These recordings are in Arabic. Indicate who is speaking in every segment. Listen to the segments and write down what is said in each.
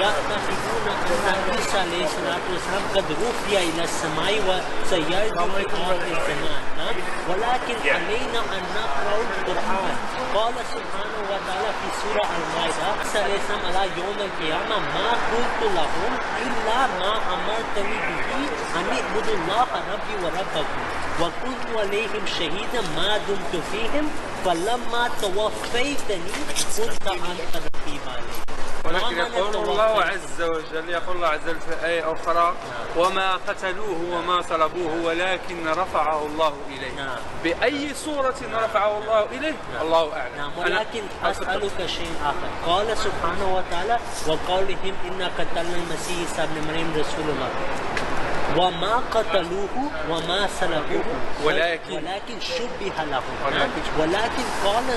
Speaker 1: يعتقدون أن عيسى عليه الصلاة والسلام قد رفع إلى السماء وسيرجع في آخر الزمان. ولكن علينا أن نقرأ القرآن. قال سبحانه وتعالى في سورة المائدة: عيسى عليه السلام على يوم القيامة: ما قلت لهم إلا ما أمرتني به أن اعبدوا الله ربي وربكم وكنت عليهم شهيدا ما دمت فيهم فلما توفيتني كنت أنت رقيب عليهم.
Speaker 2: ولكن يقول الله عز وجل في آية أخرى: وما قتلوه وما صلبوه ولكن رفعه الله إليه. بأي صورة رفعه الله إليه؟ الله أعلم.
Speaker 1: ولكن أسألك شيء آخر. قال سبحانه وتعالى: وقولهم إنا قتلنا المسيح عيسى ابن مريم رسول الله وما قتلوه وما صلبوه ولكن شبه لهم. ولكن قال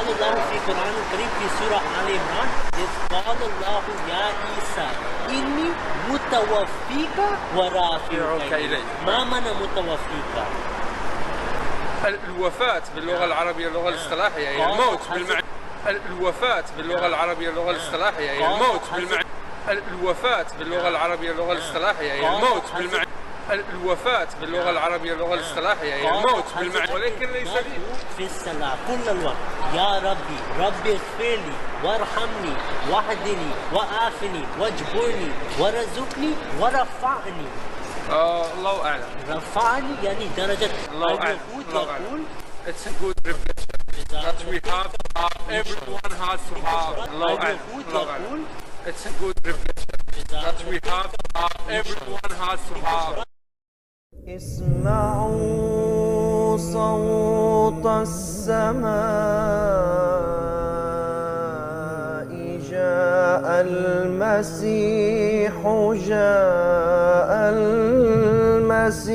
Speaker 1: الله في القرآن الكريم في سورة آل عمران: إذ قال الله يا عيسى إني متوفيك ورافعك إلي. ما معنى متوفيك؟
Speaker 2: الوفاة باللغة العربية اللغة الاصطلاحية هي الموت بالمعنى. الوفاة باللغة العربية اللغة الاصطلاحية هي الموت بالمعنى. الوفاة باللغة العربية اللغة الاصطلاحية هي الموت بالمعنى. الوفاة باللغة العربية اللغة الاصطلاحية هي الموت بالمعنى، ولكن ليس
Speaker 1: في الصلاة كل الوقت: يا ربي اغفر لي وارحمني واهدني وعافني واجبرني وارزقني ورفعني.
Speaker 2: الله أعلم.
Speaker 1: رفعني يعني درجة.
Speaker 2: الله أعلم. It's a good reflection that we have to have. Everyone has to have. الله أعلم. It's a good reflection that we have to have. Everyone has to have.
Speaker 3: اسمعوا صوت السماء جاء المسيح جاء المسيح